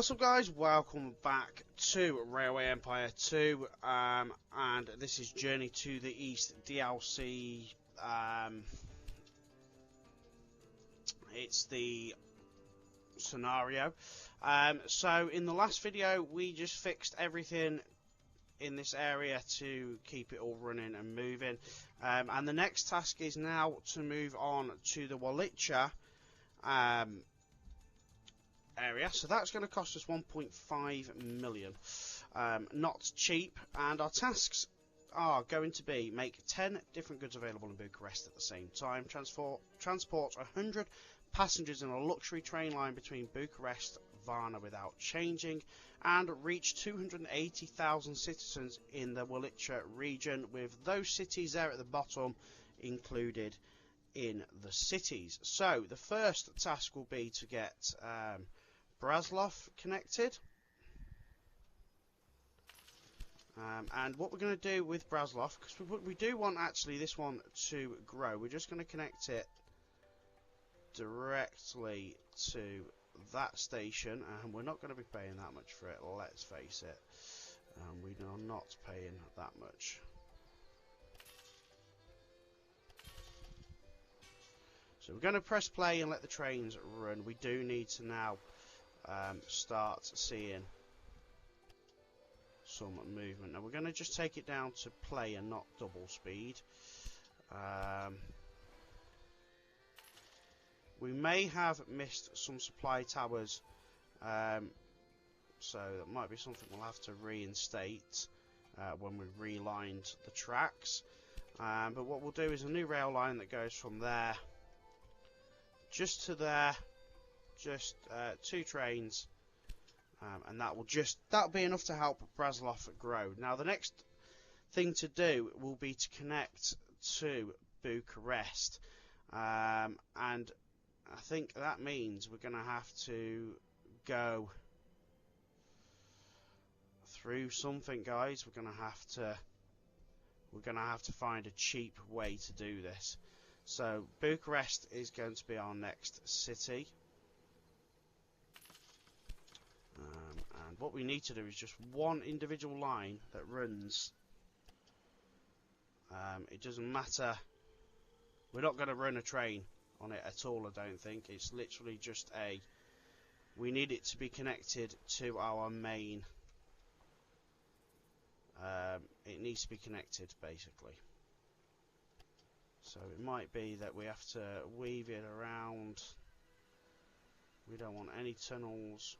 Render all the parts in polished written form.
What's up guys, welcome back to Railway Empire 2, and this is Journey to the East DLC. It's the scenario. So in the last video we just fixed everything in this area to keep it all running and moving, and the next task is now to move on to the Wallachia area. So that's going to cost us 1.5 million. Not cheap, and our tasks are going to be make 10 different goods available in Bucharest at the same time, transport 100 passengers in a luxury train line between Bucharest Varna without changing, and reach 280,000 citizens in the Wallachia region, with those cities there at the bottom included in the cities. So the first task will be to get Brasov connected, and what we're going to do with Brasov, because we do want actually this one to grow, we're just going to connect it directly to that station, and we're not going to be paying that much for it, let's face it. We are not paying that much. So we're going to press play and let the trains run. We do need to now start seeing some movement. Now we're going to just take it down to play and not double speed. We may have missed some supply towers, so that might be something we'll have to reinstate when we relined the tracks. But what we'll do is a new rail line that goes from there just to there, just 2 trains, and that'll be enough to help Brasov grow. Now the next thing to do will be to connect to Bucharest, and I think that means we're going to have to go through something, guys. We're going to have to find a cheap way to do this. So Bucharest is going to be our next city, and what we need to do is just one individual line that runs. It doesn't matter, we're not going to run a train on it at all, I don't think. It's literally just we need it to be connected to our main, it needs to be connected basically. So it might be that we have to weave it around. We don't want any tunnels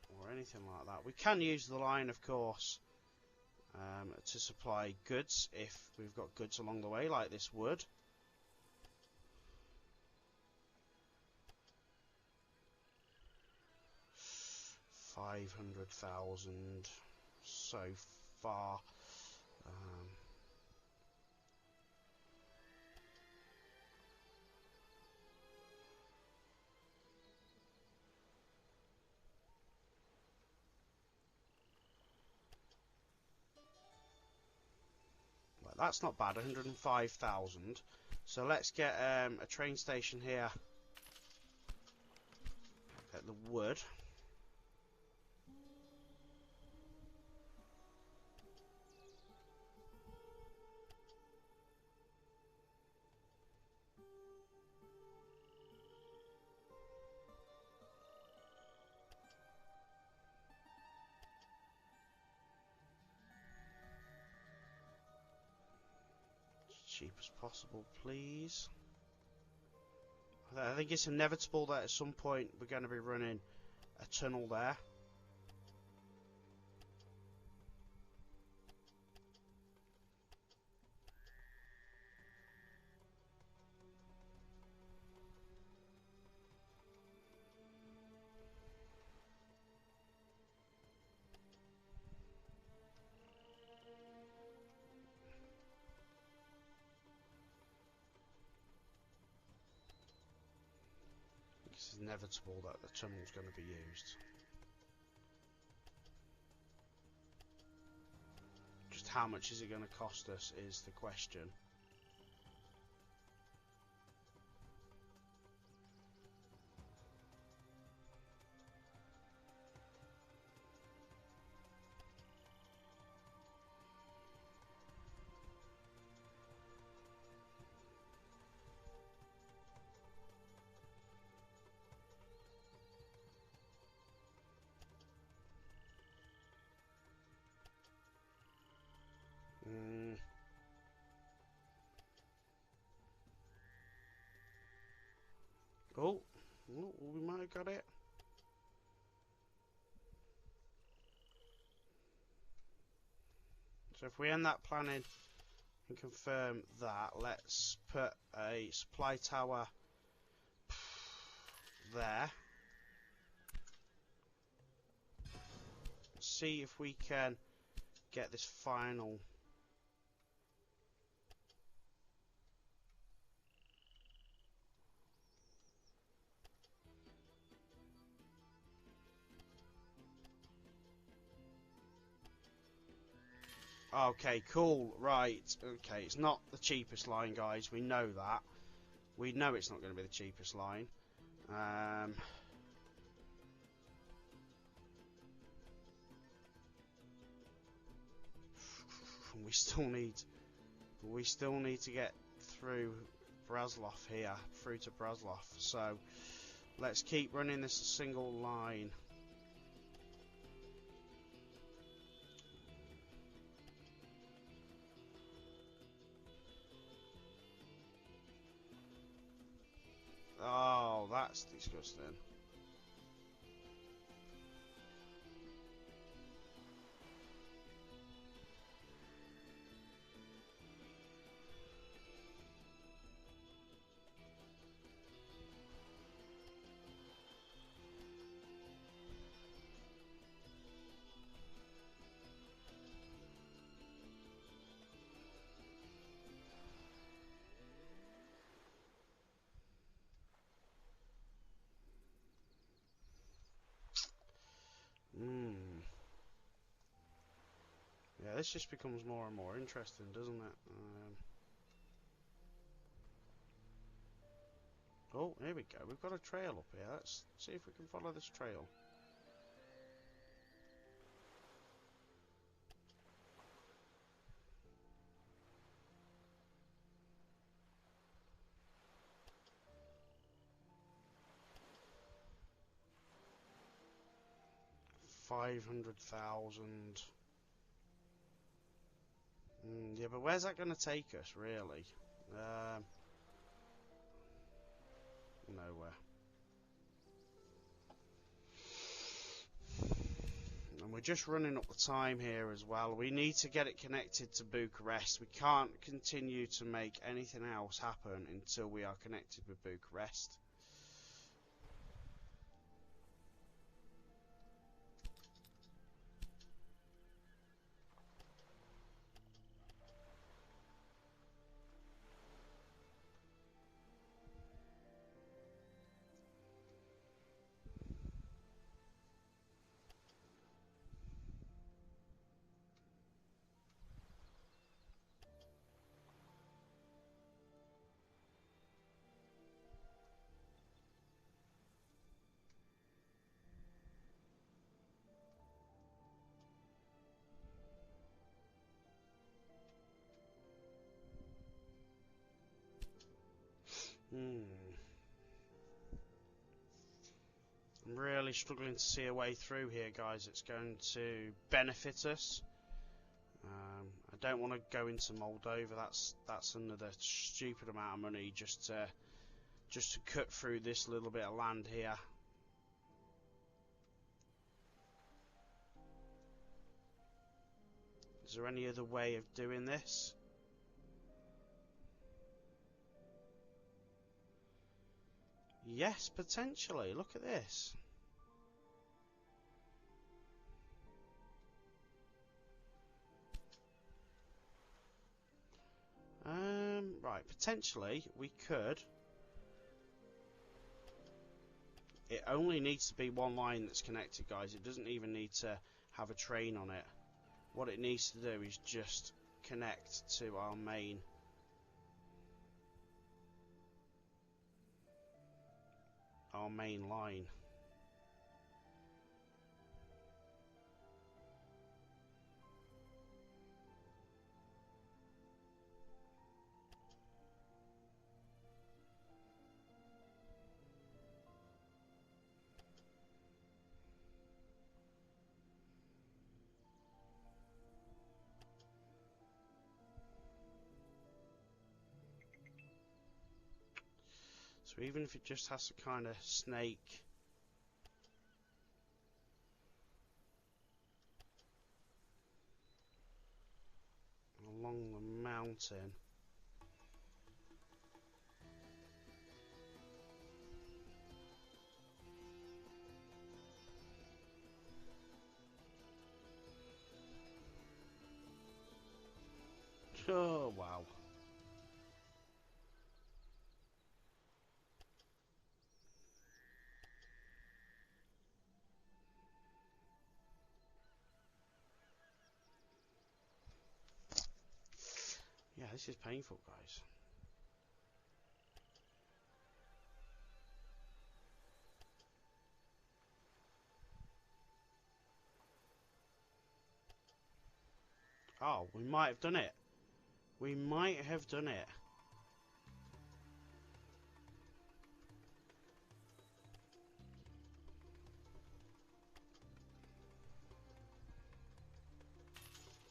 or anything like that. We can use the line, of course, to supply goods if we've got goods along the way, like this wood. $500,000 so far. That's not bad, 105,000. So let's get a train station here at the wood. Cheap as possible, please. I think it's inevitable that at some point we're going to be running a tunnel there. It's inevitable that the tunnel is going to be used. Just how much is it going to cost us is the question. Oh, we might have got it. So if we end that planning and confirm that, let's put a supply tower there. See if we can get this final. Okay, cool, right, okay, it's not the cheapest line, guys, we know that. We know it's not going to be the cheapest line. We still need to get through Brasov here, through to Brasov, so let's keep running this single line. Oh, that's disgusting. Yeah, this just becomes more and more interesting, doesn't it? Oh, here we go. We've got a trail up here. Let's see if we can follow this trail. $500,000. Yeah, but where's that going to take us, really? Nowhere. And we're just running up the time here as well. We need to get it connected to Bucharest. We can't continue to make anything else happen until we are connected with Bucharest. I'm really struggling to see a way through here, guys. It's going to benefit us. I don't want to go into Moldova. That's another stupid amount of money just to cut through this little bit of land here. Is there any other way of doing this? Yes, potentially. Look at this. Right, potentially we could. It only needs to be one line that's connected, guys. It doesn't even need to have a train on it. What it needs to do is just connect to our main line. So So even if it just has to kind of snake along the mountain. Oh, wow. Yeah, this is painful, guys. Oh, we might have done it. We might have done it.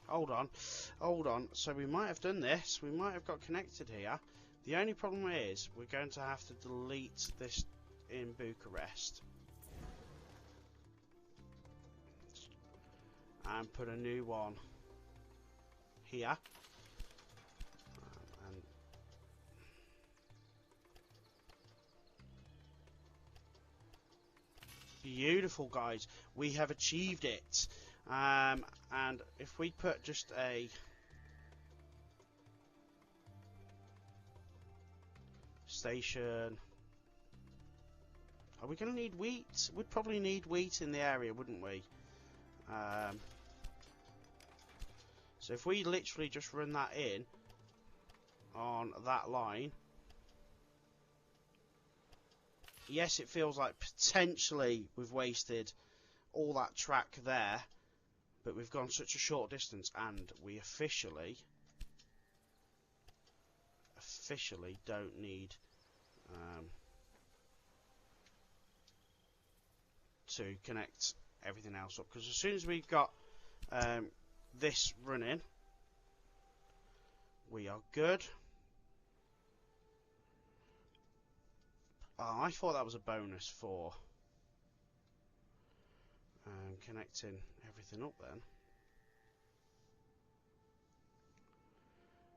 Hold on, hold on. So we might have done this. We might have got connected here. The only problem is we're going to have to delete this in Bucharest and put a new one here. And beautiful, guys. We have achieved it. And if we put just a station, are we going to need wheat? We'd probably need wheat in the area, wouldn't we? So if we literally just run that in on that line, yes, it feels like potentially we've wasted all that track there, but we've gone such a short distance, and we officially don't need to connect everything else up, because as soon as we've got this running, we are good. Oh, I thought that was a bonus for connecting everything up then.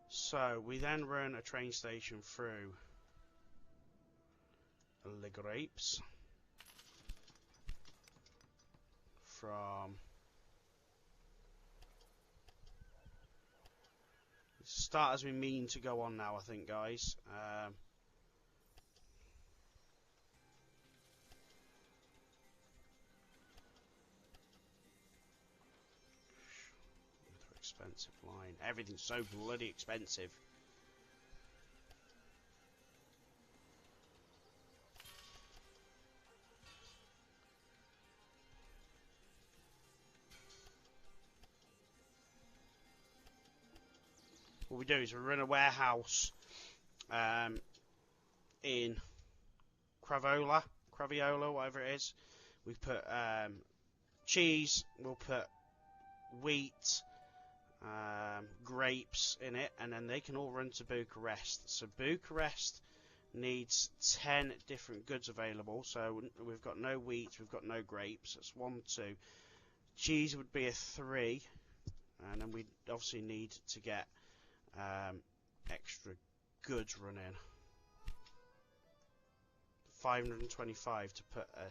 So we then run a train station through the Grapes from start as we mean to go on now, I think, guys. Expensive line. Everything's so bloody expensive. What we do is we run a warehouse in Craiova, whatever it is. We put cheese, we'll put wheat, grapes in it, and then they can all run to Bucharest. So Bucharest needs 10 different goods available. So we've got no wheat, we've got no grapes. That's 1, 2. Cheese would be a 3, and then we obviously need to get extra goods running. 525 to put a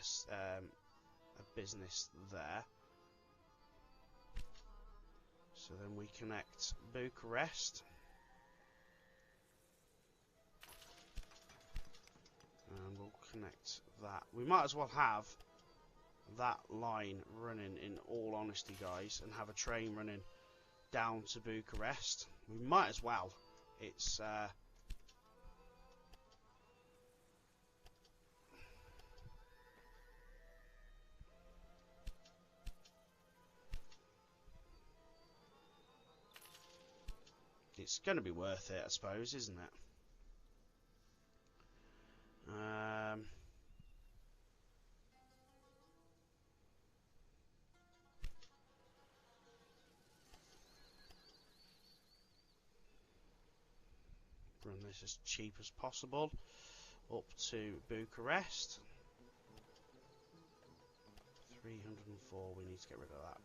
business there. So then we connect Bucharest, and we'll connect that. We might as well have that line running, in all honesty, guys, and have a train running down to Bucharest. We might as well. It's it's going to be worth it, I suppose, isn't it? Run this as cheap as possible. up to Bucharest. 304, we need to get rid of that.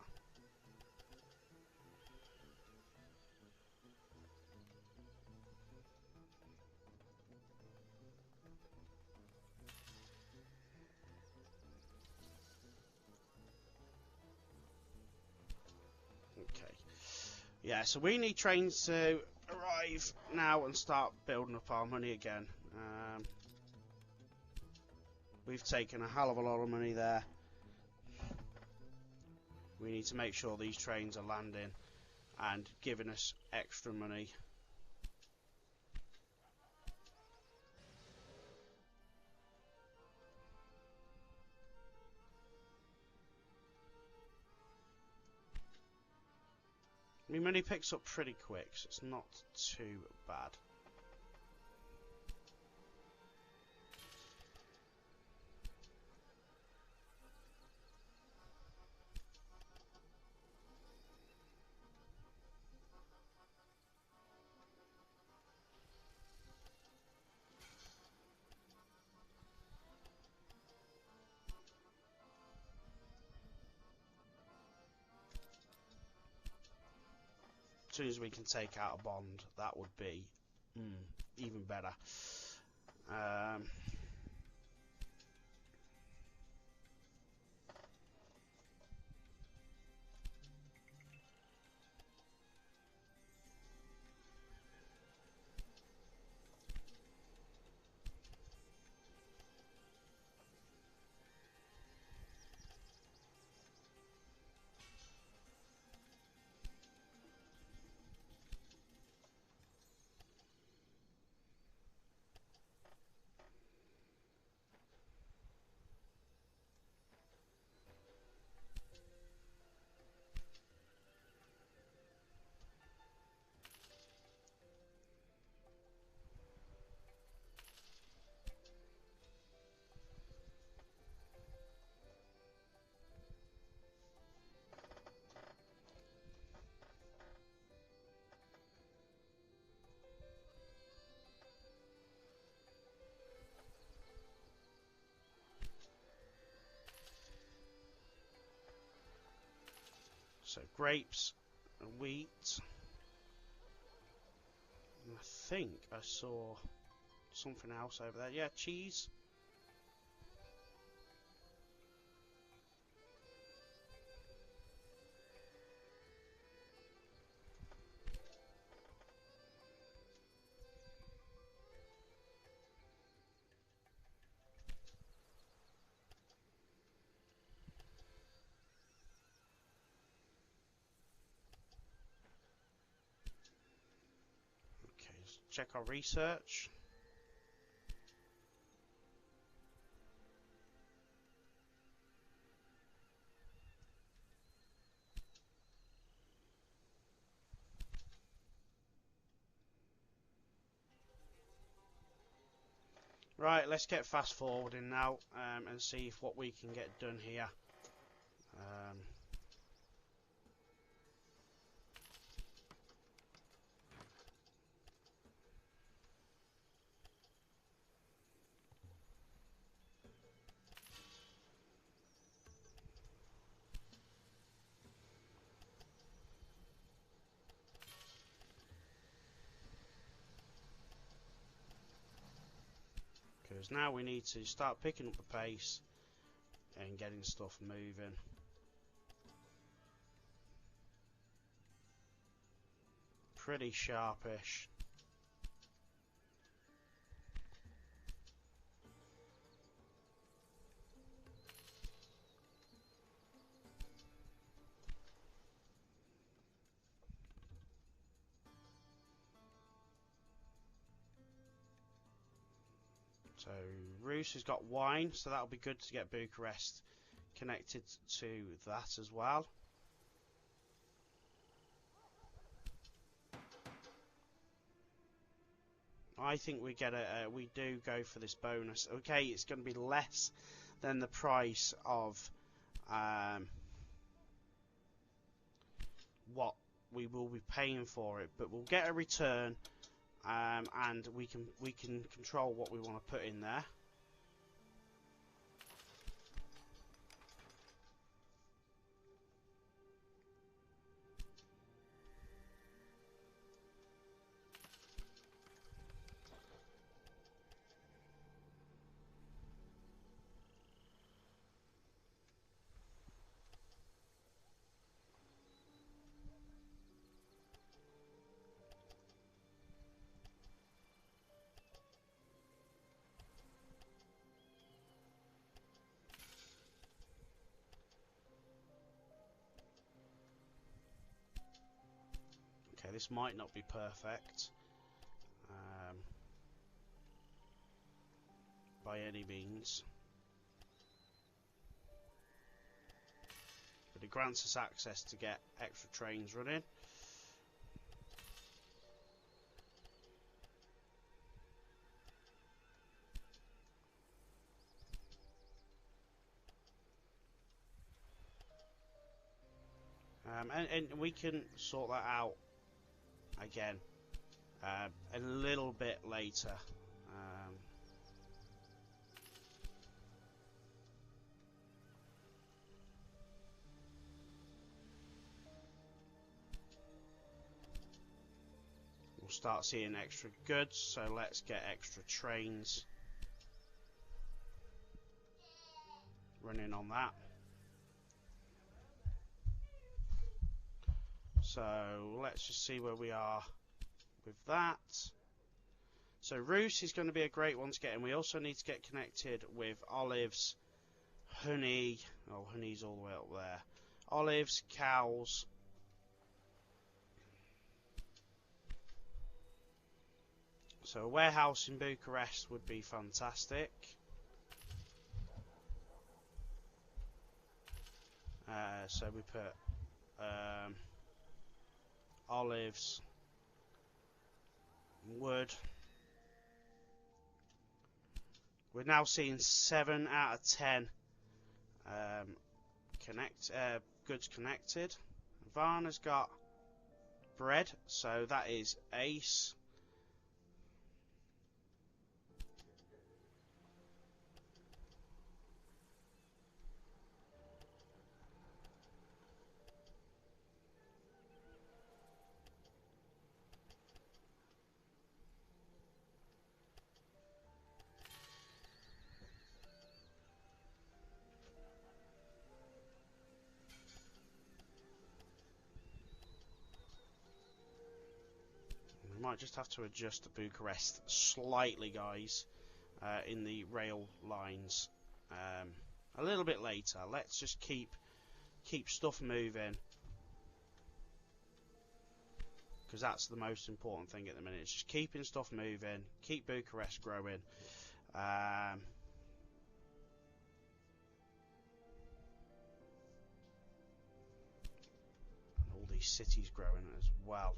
Okay. Yeah, so we need trains to arrive now and start building up our money again. We've taken a hell of a lot of money there. We need to make sure these trains are landing and giving us extra money. My money picks up pretty quick, so it's not too bad. As soon as we can take out a bond, that would be even better. So grapes and wheat. And I think I saw something else over there. Yeah, cheese. Check our research. Right, let's get fast forwarding now and see if what we can get done here. Because now we need to start picking up the pace and getting stuff moving. Pretty sharpish. So Russe has got wine, so that'll be good to get Bucharest connected to that as well. I think we get we do go for this bonus. Okay, it's going to be less than the price of what we will be paying for it, but we'll get a return and we can control what we want to put in there. Okay, this might not be perfect by any means, but it grants us access to get extra trains running. And we can sort that out again a little bit later. We'll start seeing extra goods, so let's get extra trains running on that. So let's just see where we are with that. So Russe is going to be a great one to get in. We also need to get connected with olives, honey. Oh, honey's all the way up there. Olives, cows. So a warehouse in Bucharest would be fantastic. So we put olives, wood. We're now seeing 7 out of 10 goods connected. Varna's got bread, so that is ace. Might just have to adjust Bucharest slightly, guys, in the rail lines a little bit later. Let's just keep stuff moving, because that's the most important thing at the minute. It's just keeping stuff moving, keep Bucharest growing. All these cities growing as well.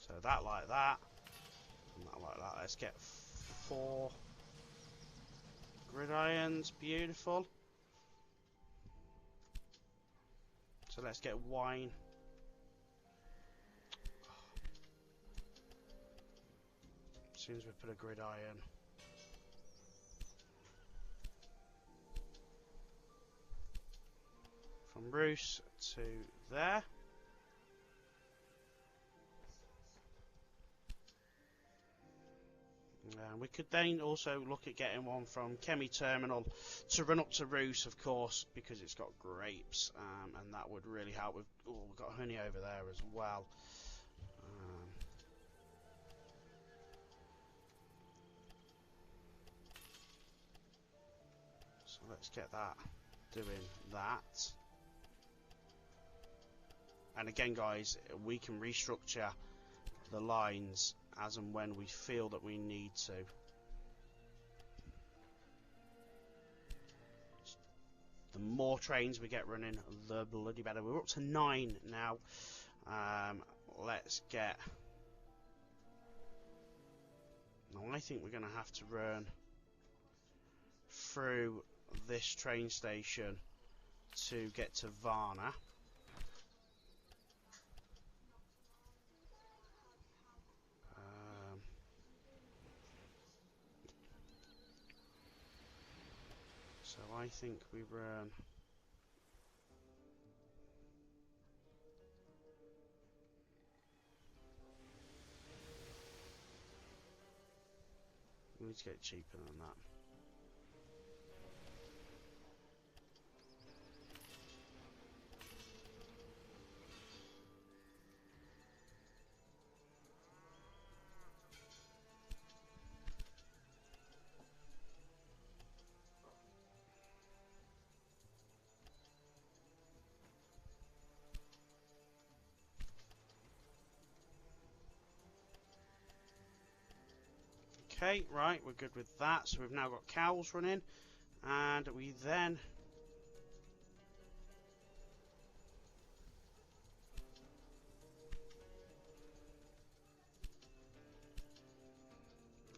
So that like that, and that like that. Let's get 4 gridirons, beautiful. So let's get wine. As soon as we put a gridiron. From Russe to there. We could then also look at getting one from Kecskemet Terminal to run up to Russe, of course, because it's got grapes, and that would really help with... Oh, we've got honey over there as well. So let's get that doing that. And again, guys, we can restructure the lines as and when we feel that we need to. The more trains we get running, the bloody better. We're up to 9 now. Let's get... Now I think we're going to have to run through this train station to get to Varna. So I think we run... We need to get cheaper than that. Okay, right, we're good with that. So we've now got cows running, and we then...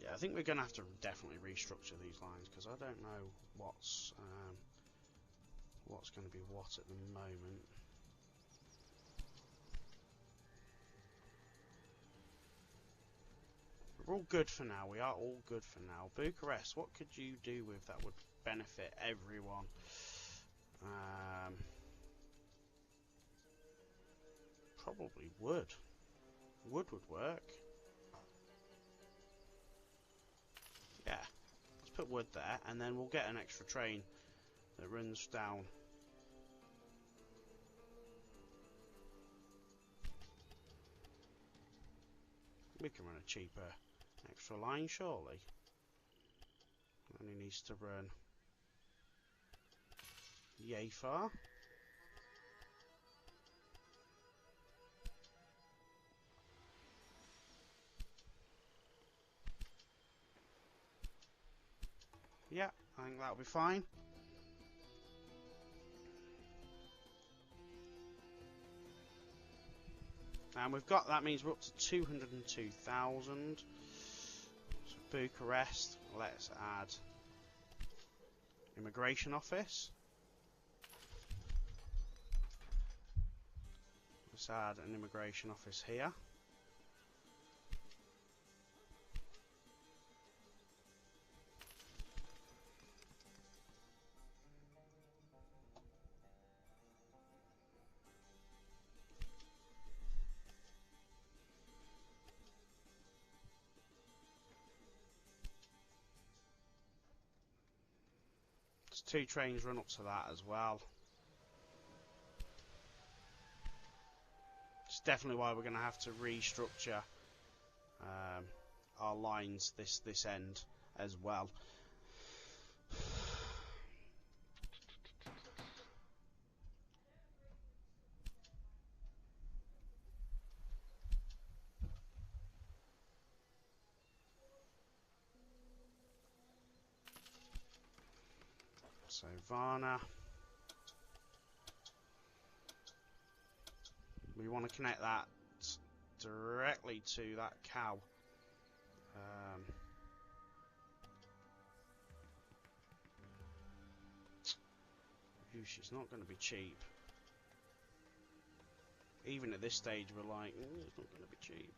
Yeah, I think we're going to have to definitely restructure these lines, because I don't know what's going to be what at the moment. We're all good for now. We are all good for now. Bucharest, what could you do with that would benefit everyone? Probably wood. Wood would work. Yeah. Let's put wood there, and then we'll get an extra train that runs down. We can run a cheaper extra line, surely. Only needs to run yay far. Yeah, I think that'll be fine. And we've got, that means we're up to 202,000. So Bucharest, let's add immigration office. Let's add an immigration office here. Two trains run up to that as well. It's definitely why we're going to have to restructure our lines this end as well. So Varna, we want to connect that directly to that cow. She's not going to be cheap. Even at this stage, we're like, it's not going to be cheap.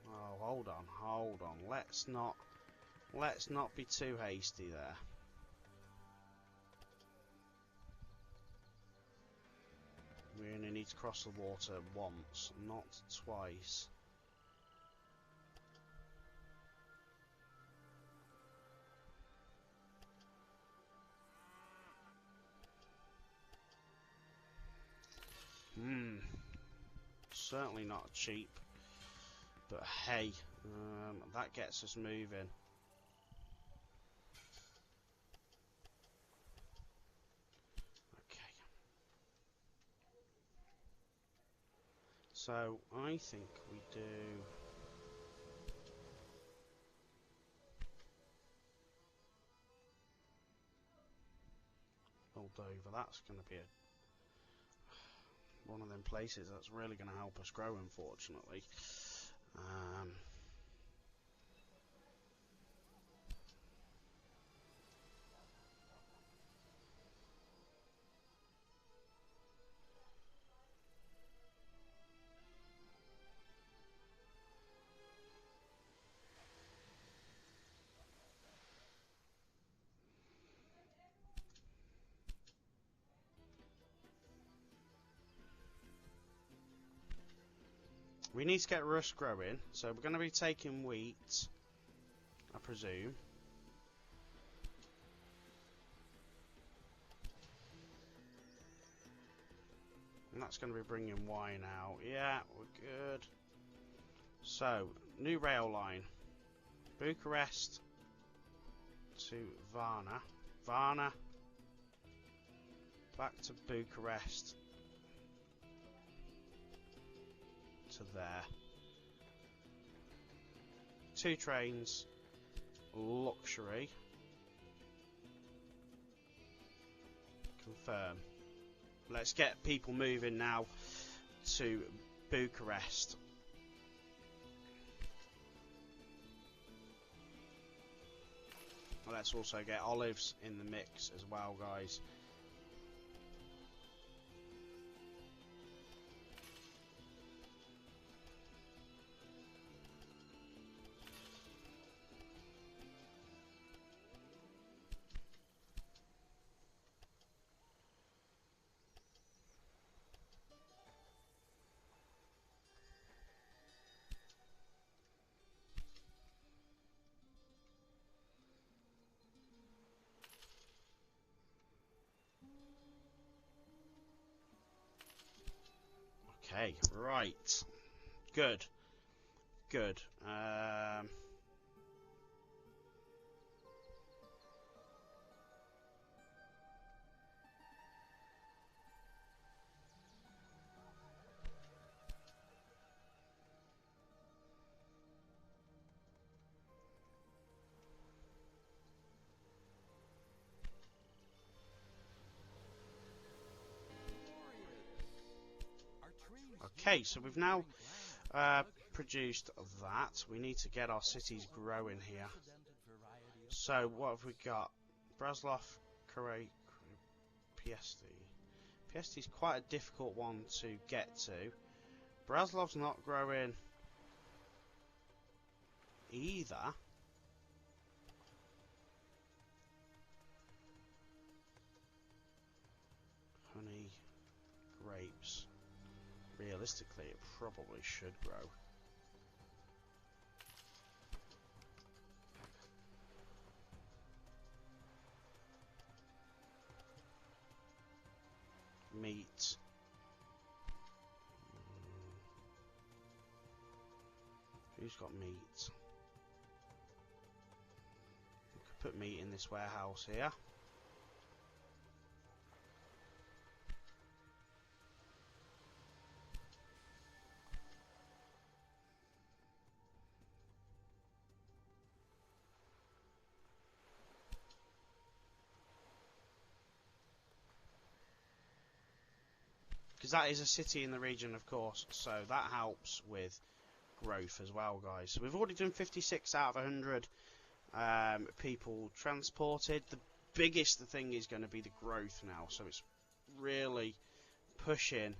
Oh, hold on. Let's not be too hasty there. We only need to cross the water once, not twice. Certainly not cheap, but hey, that gets us moving. Okay. So I think we do Moldova. That's going to be one of them places that's really going to help us grow, unfortunately. We need to get Russe growing, so we're going to be taking wheat, I presume. And that's going to be bringing wine out. Yeah, we're good. So, new rail line. Bucharest to Varna. Varna. Back to Bucharest. To there. 2 trains. Luxury. Confirm. Let's get people moving now to Bucharest. Let's also get olives in the mix as well, guys. Okay, right. Good. Good. Okay, so we've now produced that. We need to get our cities growing here. So what have we got? Brasov, Craiova, Pitesti. Pitesti is quite a difficult one to get to. Brasov's not growing either. Honey, grapes. Realistically, it probably should grow. Meat. Who's got meat? We could put meat in this warehouse here. Because that is a city in the region, of course, so that helps with growth as well, guys. So we've already done 56 out of 100 people transported. The biggest thing is going to be the growth now, so it's really pushing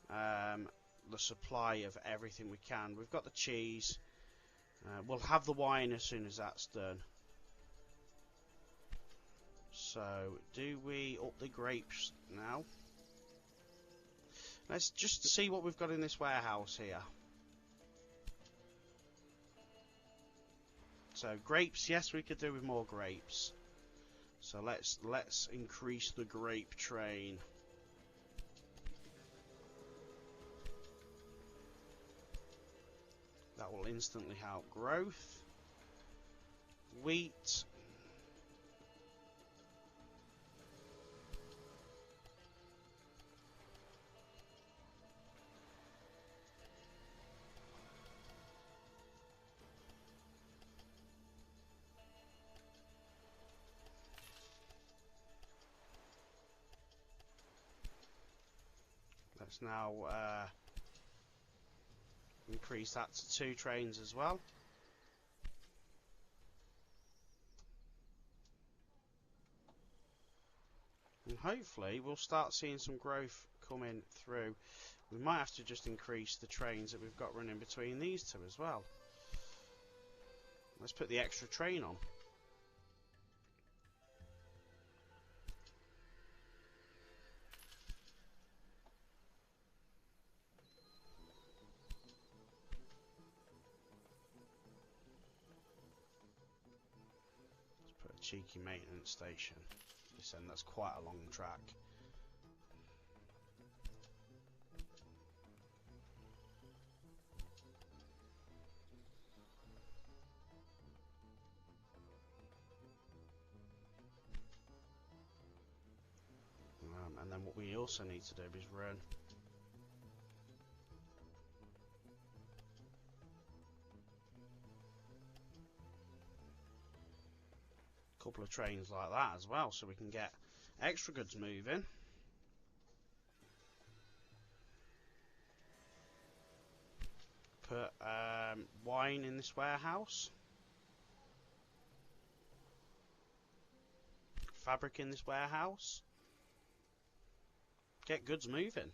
the supply of everything we can. We've got the cheese. We'll have the wine as soon as that's done. So, do we up the grapes now? Let's just see what we've got in this warehouse here. So grapes, yes, we could do with more grapes. So let's increase the grape train. That will instantly help growth. Wheat. Let's now increase that to 2 trains as well. And hopefully we'll start seeing some growth coming through. We might have to just increase the trains that we've got running between these two as well. Let's put the extra train on. Let's put a cheeky maintenance station. Listen, that's quite a long track. And then what we also need to do is run a couple of trains like that as well, so we can get extra goods moving. Put wine in this warehouse. Fabric in this warehouse. Get goods moving.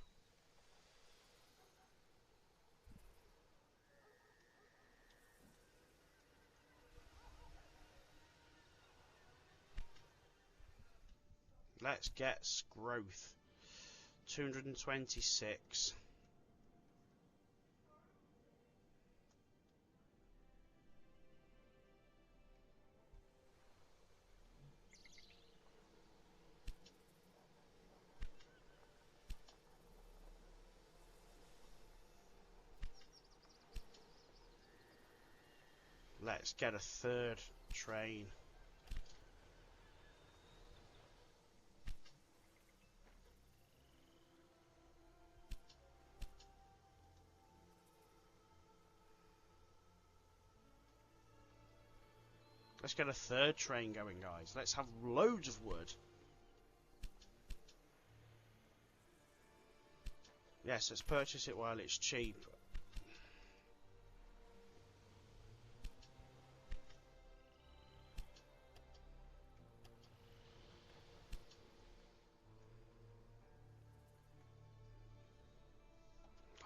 Let's get growth. 226. Let's get a 3rd train. Let's get a 3rd train going, guys. Let's have loads of wood. Yes, let's purchase it while it's cheap.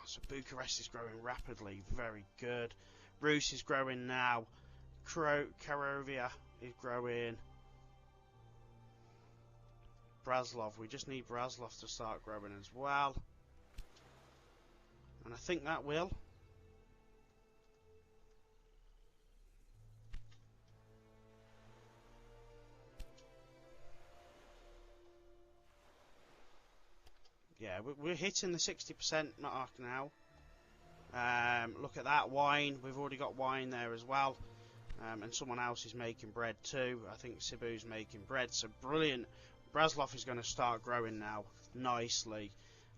So Bucharest is growing rapidly, very good. Russe is growing now. Craiova is growing. Brasov, we just need Brasov to start growing as well. And I think that will. Yeah, we're hitting the 60% mark now. Look at that wine. We've already got wine there as well. And someone else is making bread too. I think Sibiu's making bread. So brilliant. Brasov is going to start growing now nicely.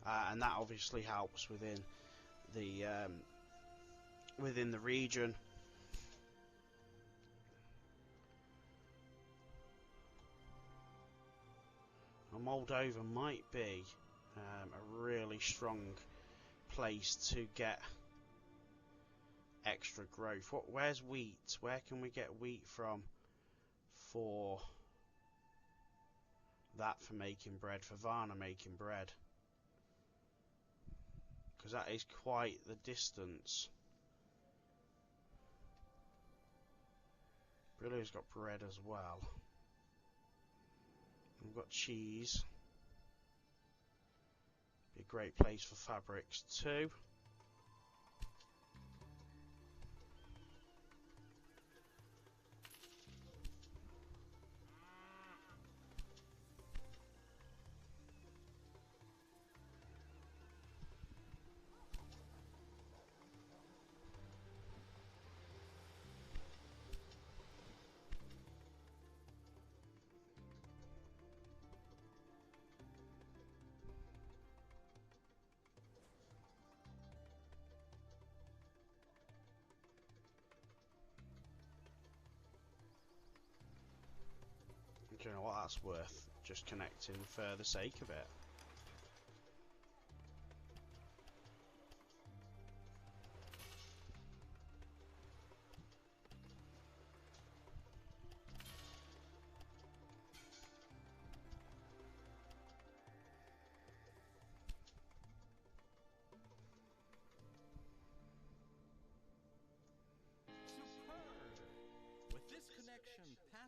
And that obviously helps within the region. Moldova might be a really strong place to get extra growth. Where's wheat? Where can we get wheat from for that, for making bread, for Varna making bread? Because that is quite the distance. Brilla's got bread as well. We've got cheese. Be a great place for fabrics too. Do you know what, that's worth just connecting for the sake of it.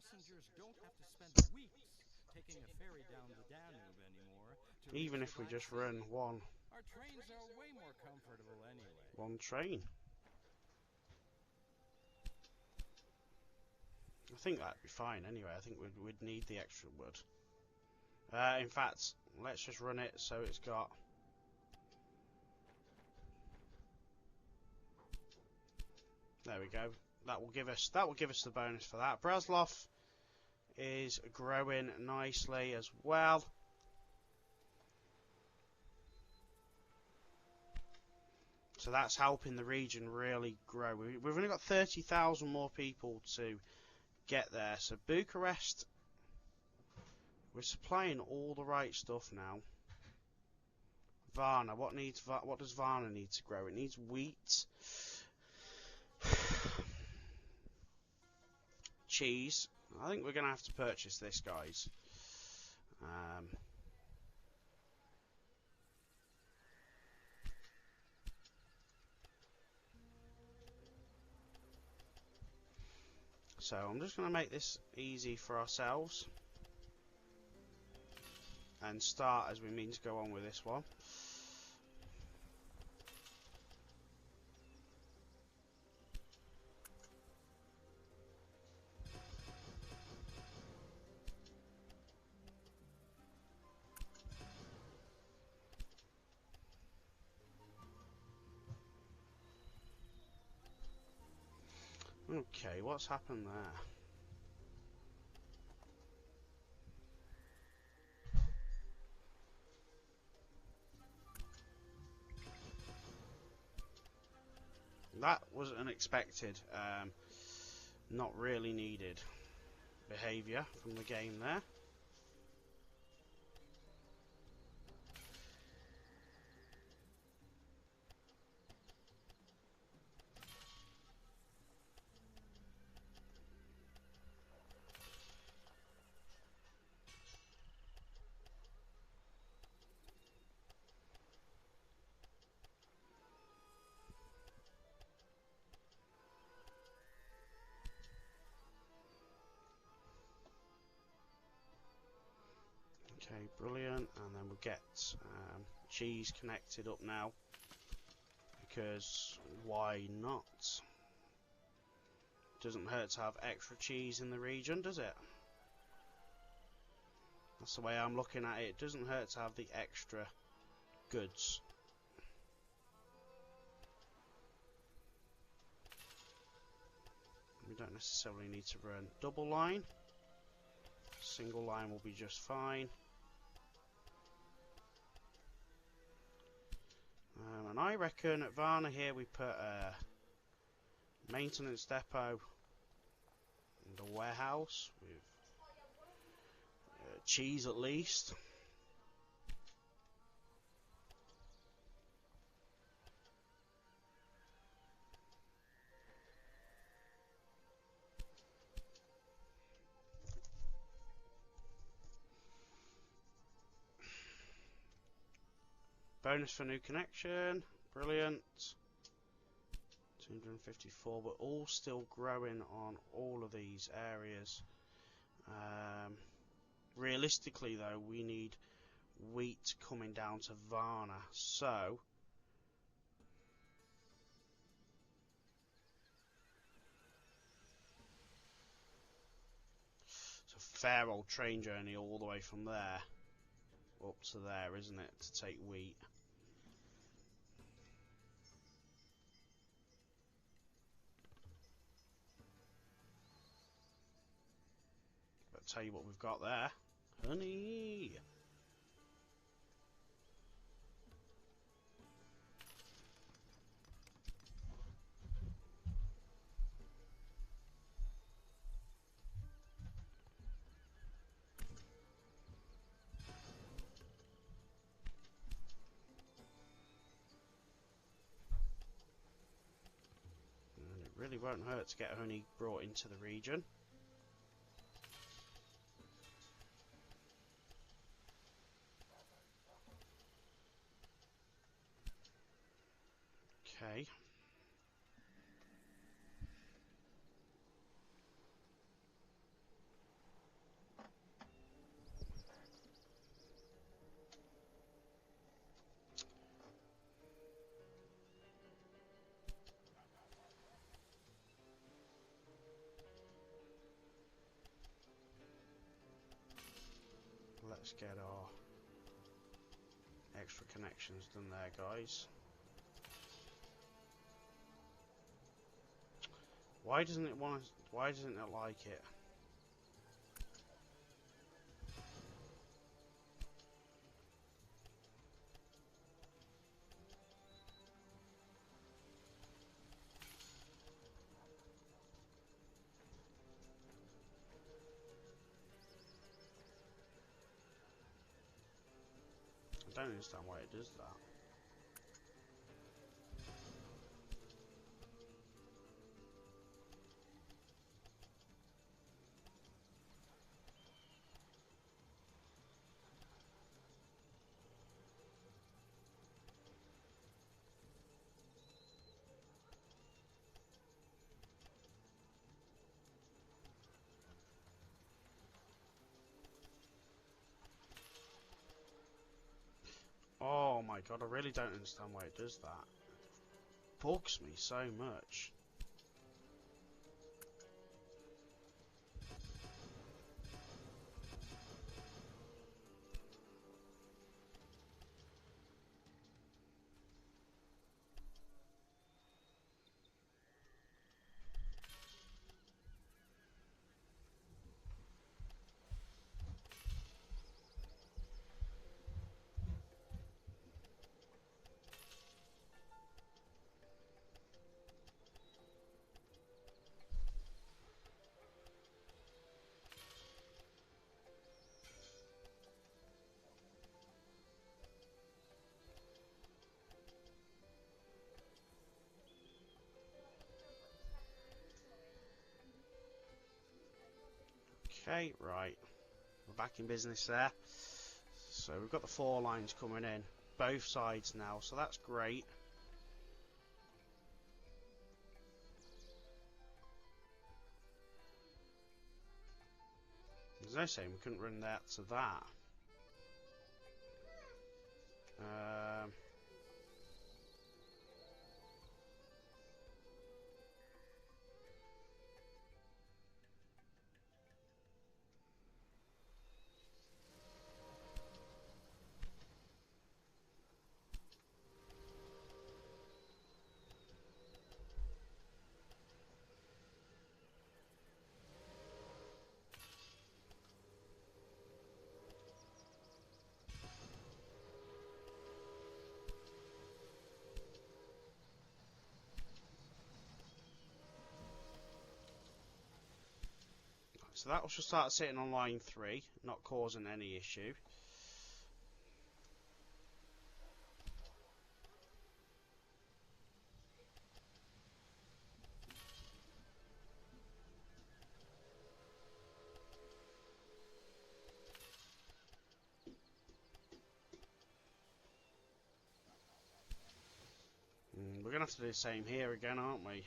Passengers don't have to spend weeks taking a ferry down the Danube anymore. Even if we just run one. Our trains are way more comfortable anyway. One train. I think that'd be fine anyway. I think we'd need the extra wood. In fact, let's just run it so it's got... There we go. That will give us the bonus for that. Brasov is growing nicely as well. So that's helping the region really grow. We've only got 30,000 more people to get there. So Bucharest, we're supplying all the right stuff now. Varna, what does Varna need to grow? It needs wheat. Cheese. I think we're going to have to purchase this, guys. So I'm just going to make this easy for ourselves and start as we mean to go on with this one. Okay, what's happened there? That was unexpected, not really needed behaviour from the game there. Okay, brilliant, and then we'll get cheese connected up now, because why not? Doesn't hurt to have extra cheese in the region, does it? That's the way I'm looking at it. It doesn't hurt to have the extra goods. We don't necessarily need to run double line. Single line will be just fine. And I reckon at Varna here we put a maintenance depot and a warehouse with cheese at least. Bonus for new connection, brilliant. 254, but all still growing on all of these areas. Realistically though, we need wheat coming down to Varna, so it's a fair old train journey all the way from there up to there, isn't it, to take wheat. But tell you what we've got there, honey. Really won't hurt to get honey brought into the region. Okay. let's get our extra connections done there, guys. Why doesn't it want to, why doesn't it like it? I don't understand why it does that. Oh my god, I really don't understand why it does that. It bugs me so much. Okay, right. We're back in business there. So we've got the 4 lines coming in, both sides now, so that's great. There's no saying we couldn't run that to that. So that will just start sitting on line 3, not causing any issue. We're going to have to do the same here again, aren't we?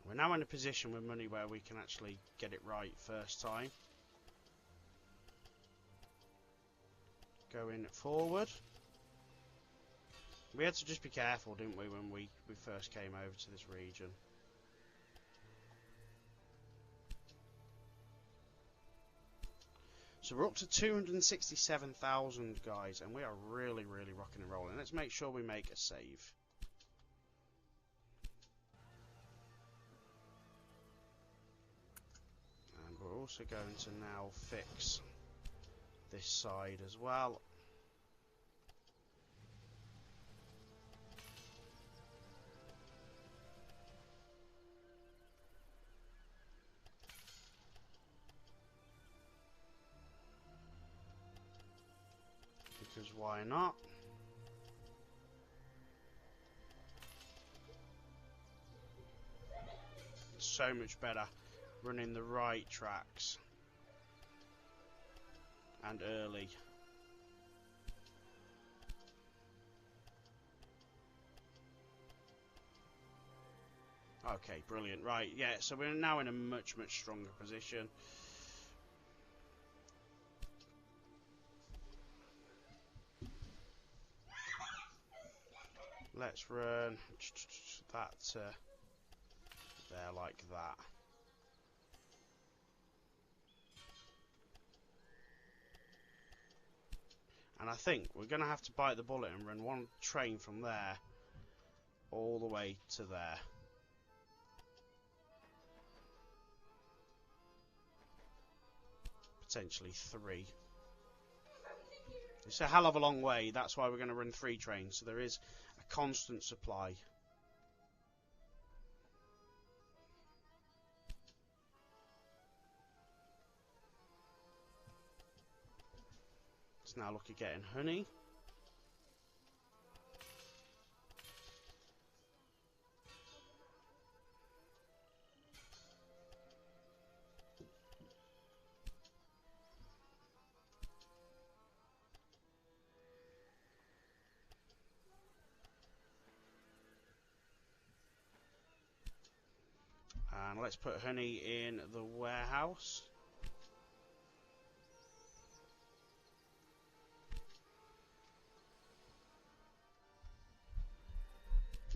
We're now in a position with money where we can actually get it right first time. Going forward. We had to just be careful, didn't we, when we first came over to this region. So we're up to 267,000, guys, and we are really, really rocking and rolling. Let's make sure we make a save. We're also going to now fix this side as well. Because why not? It's so much better running the right tracks and early. Okay, brilliant. Right, yeah, so we're now in a much, much stronger position. Let's run that there like that. And I think we're going to have to bite the bullet and run one train from there all the way to there. Potentially 3. It's a hell of a long way, that's why we're going to run 3 trains, so there is a constant supply. Let's now look at getting honey. And let's put honey in the warehouse.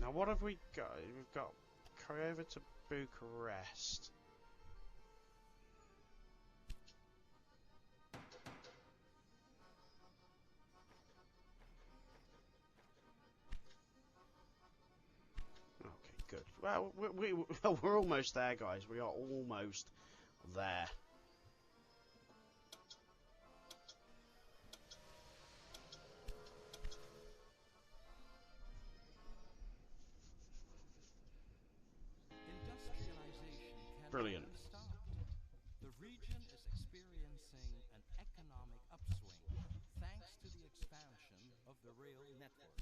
Now what have we got? We've got Craiova to Bucharest. Good. Well, we're almost there, guys. We are almost there. Brilliant. The region is experiencing an economic upswing thanks to the expansion of the rail network.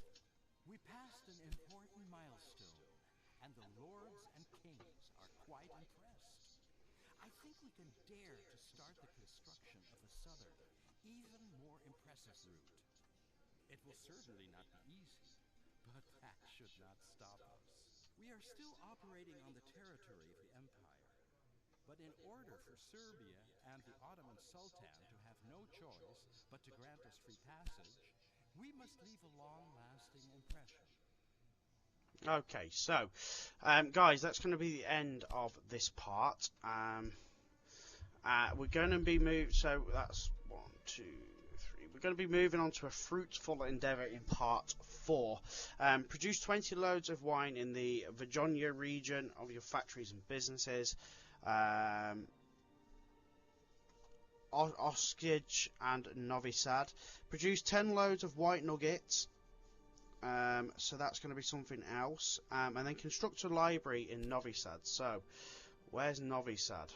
We passed an important milestone, and the lords and kings are quite impressed. I think we can dare to start the construction of a southern, even more impressive route. It will certainly not be easy, but that should not stop us. We are still operating on the territory of the empire, but in order for Serbia and the Ottoman Sultan to have no choice but to grant us free passage, we must leave a long-lasting impression. Okay, so, guys, that's going to be the end of this part. We're going to be so that's 1, 2, 3. We're going to be moving on to a fruitful endeavour in part 4. Produce 20 loads of wine in the Varna region of your factories and businesses. Oskij and Novi Sad. Produce 10 loads of white nuggets. So that's going to be something else. And then construct a library in Novi Sad. So, where's Novi Sad?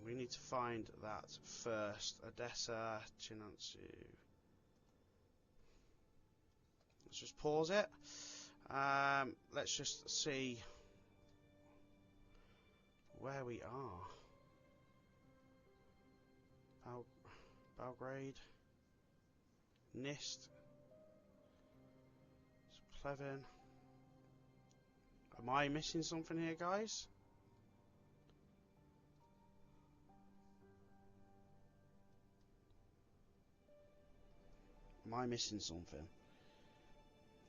We need to find that first. Odessa, Chinantsu. Let's just pause it. Let's just see where we are. Belgrade, Nist, Plevin. Am I missing something here, guys? Am I missing something?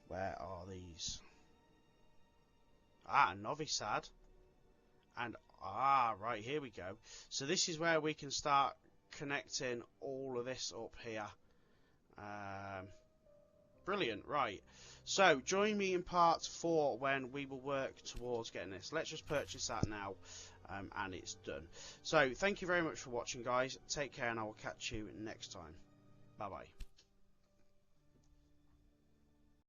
Where are these? Novi Sad. And, right, here we go. So this is where we can start connecting all of this up here. Brilliant, right. So, join me in part 4 when we will work towards getting this. Let's just purchase that now, and it's done. So, thank you very much for watching, guys. Take care, and I will catch you next time. Bye-bye.